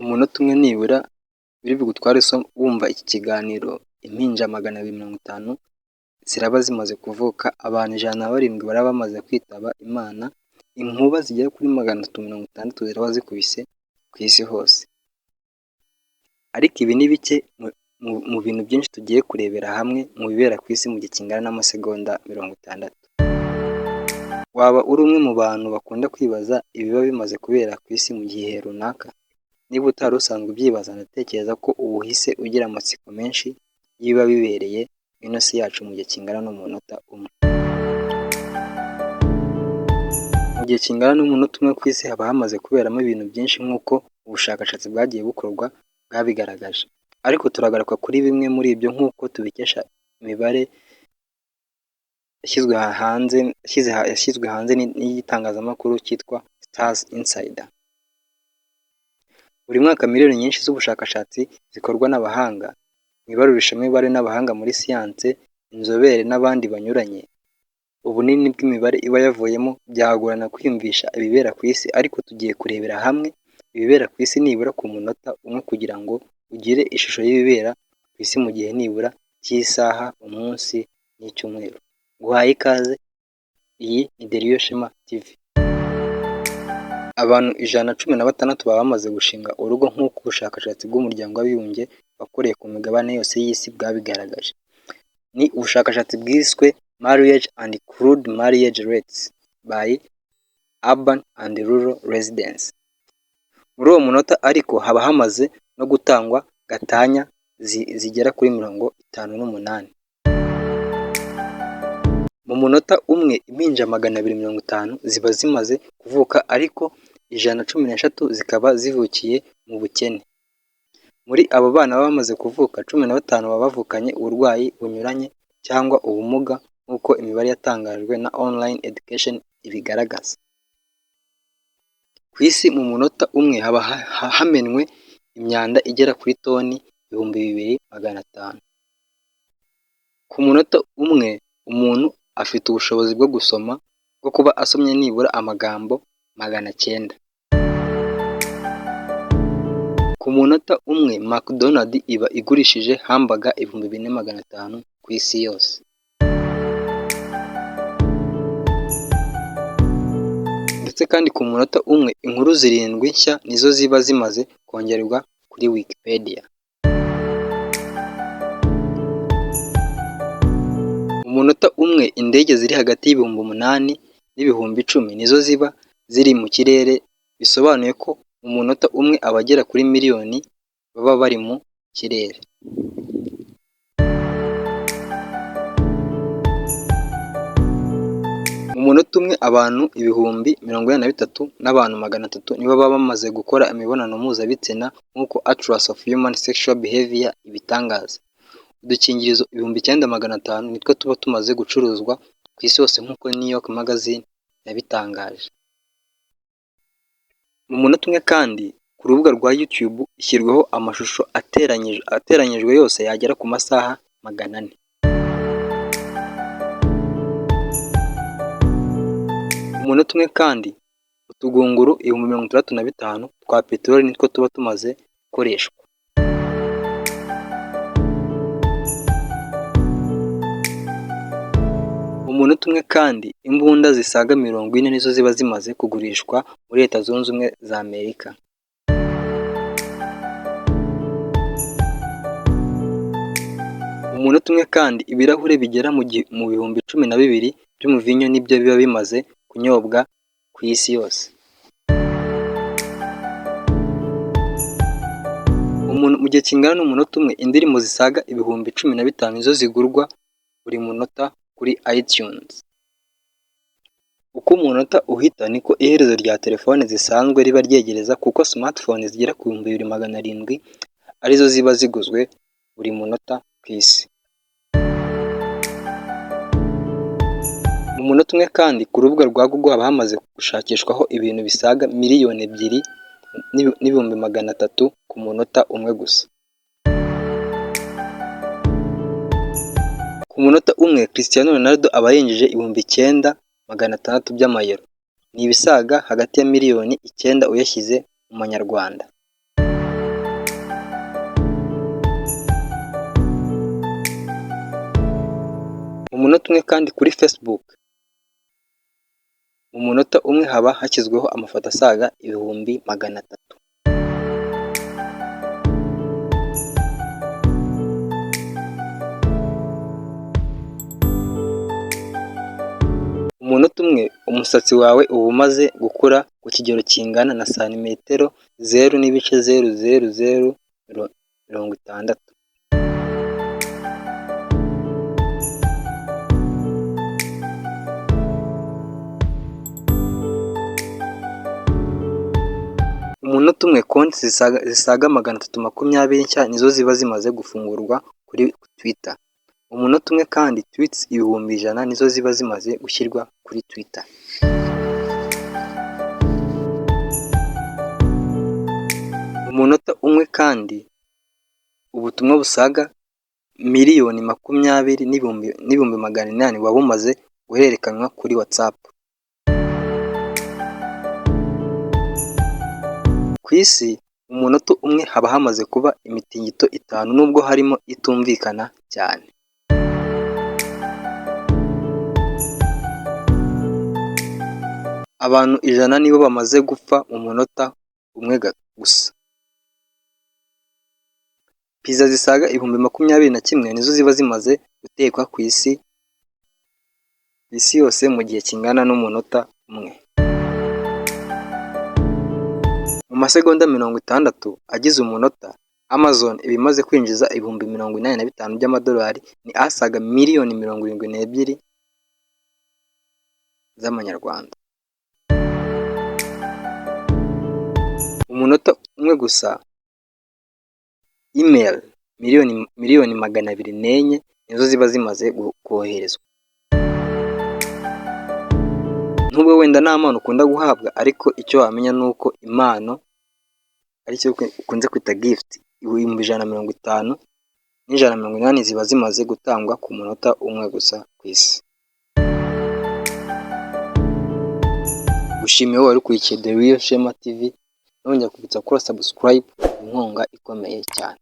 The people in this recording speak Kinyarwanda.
Umunota umwe nibura biri bugutware wumva iki kiganiro, impinja 250 ziraba zimaze kuvuka, abantu 107 baraba bamaze kwitaba Imana, inkuba zigera kuri 360 ziraba zikubise ku isi hose. Ariko ibi ni bike mu bintu byinshi tugiye kurebera hamwe mu bibera ku isi mu gihe kingana n'amasegonda 60. Waba uri umwe mu bantu bakunda kwibaza ibiba bimaze kubera ku isi mu gihe runaka? Niba utari usanzwe ubyibaza, ndatekereza ko ubu uhise ugira amatsiko menshi y'ibiba bibereye ino si yacu mu gihe kingana n'umunota umwe. Mu gihe kingana n'umunota umwe ku isi haba hamaze kuberamo ibintu byinshi nk'uko ubushakashatsi bwagiye bukorwa bwabigaragaje. Ariko turagaruka kuri bimwe muri ibyo nk'uko tubikesha imibare yashyizwe hanze n'igitangazamakuru cyitwa Stars Insider. Buri mwaka miliyoni nyinshi z'ubushakashatsi zikorwa n'abahanga mu ibarurishamibare n'abahanga muri siyanse, inzobere n'abandi banyuranye. Ubunini bw'imibare iba yavuyemo byagorana kwiyumvisha ibibera ku isi, ariko tugiye kurebera hamwe ibibera ku isi nibura ku munota umwe kugira ngo ugire ishusho y'ibibera ku isi mu gihe nibura cy'isaha, umunsi n'icyumweru. Guhaye ikaze, iyi ni The Real Shema TV. Abantu 116 baba bamaze gushinga urugo nk'uko ubushakashatsi bw'umuryango w'abibumbye wakoreye ku migabane yose y'isi bwabigaragaje. Ni ubushakashatsi bwiswe Marriage and Crude Marriage Rates by Urban and Rural Residents. Muri uwo munota ariko haba hamaze no gutangwa gatanya zigera kuri 58. Mu munota umwe impinja 250 ziba zimaze kuvuka, ariko 113 zikaba zivukiye mu bukene. Muri abo bana baba bamaze kuvuka, 15 baba bavukanye uburwayi bunyuranye cyangwa ubumuga nk'uko imibare yatangajwe na Online Education ibigaragaza. Ku isi mu munota umwe haba hamenwe imyanda igera kuri toni 2500. Ku munota umwe umuntu afite ubushobozi bwo gusoma bwo kuba asomye nibura amagambo 900. Ku munota umwe McDonald iba igurishije hamburger 4500 ku isi yose. Ndetse kandi ku munota umwe inkuru 7 nshya nizo ziba zimaze kongerwa kuri Wikipedia. Mu munota umwe indege ziri hagati y'8,000 n'ibihumbi 10 nizo ziba ziri mu kirere, bisobanuye ko mu munota umwe abagera kuri miliyoni baba bari mu kirere. Mu munota umwe abantu 43,000 n'abantu 300 nibo baba bamaze gukora imibonano mpuzabitsina nk'uko Atlas of Human Sexual Behavior ibitangaza. Udukingirizo 9,500 nitwo tuba tumaze gucuruzwa ku isi hose nk'uko New York Magazine yabitangaje. Mu munota umwe kandi ku rubuga rwa YouTube ishyirwaho amashusho ateranyijwe yose yagera ku masaha 400. Mu munota umwe kandi utugunguru 65,000 twa peteroli nitwo tuba tumaze gukoreshwa. Mu munota umwe kandi imbunda zisaga 40 nizo ziba zimaze kugurishwa muri Leta Zunze Ubumwe za Amerika. Mu munota umwe kandi ibirahure bigera mu bihumbi 12 by'umuvinyo nibyo biba bimaze kunyobwa ku isi yose. Mu gihe kingana n'umunota umwe indirimbo zisaga ibihumbi 15 nizo zigurwa buri munota kuri iTunes. Uko umunota uhita niko iherezo rya telefone zisanzwe riba ryegereza, kuko smartphone zigera ku 2,700 arizo ziba ziguzwe buri munota ku isi. Mu munota umwe kandi ku rubuga rwa Google haba hamaze gushakishwaho ibintu bisaga 2,000,300 ku munota umwe gusa. Ku munota umwe Cristiano Ronaldo aba yinjije 9,600 by'amayero. Ni ibisaga hagati ya miliyoni 9 uyashyize mu manyarwanda. Umunota umwe kandi kuri Facebook, mu munota umwe haba hashyizweho amafoto asaga 300,000. Umunota umwe umusatsi wawe uba umaze gukura ku kigero kingana na santimetero 0,00060. Umunota umwe konti zisaga 320 nshya nizo ziba zimaze gufungurwa kuri Twitter. Umunota umwe kandi tweets 100,000 nizo ziba zimaze gushyirwa kuri Twitter. Umunota umwe kandi ubutumwa busaga 20,000,800 buba bumaze guhererekanywa kuri WhatsApp. Ku isi umunota umwe haba hamaze kuba imitingito 5 nubwo harimo itumvikana cyane. Abantu 100 nibo bamaze gupfa mu munota umwe gusa. Pizza zisaga 21,000 nizo ziba zimaze gutekwa ku isi yose mu gihe kingana n'umunota umwe. Mu masegonda 60 agize umunota, Amazon iba imaze kwinjiza $85,000 by'amadolari, ni asaga miliyoni 72 z'amanyarwanda. Umunota umwe gusa email miliyoni 204 nizo ziba zimaze koherezwa. Nubwo wenda nta mpano ukunda guhabwa, ariko icyo wamenya ni uko impano aricyo ukunze kwita gift 150 n'180 ziba zimaze gutangwa ku munota umwe gusa ku isi. Gushimiye wari ukurikiye The Real Shema TV, nongera kubitsa kuri subscribe, inkunga ikomeye cyane.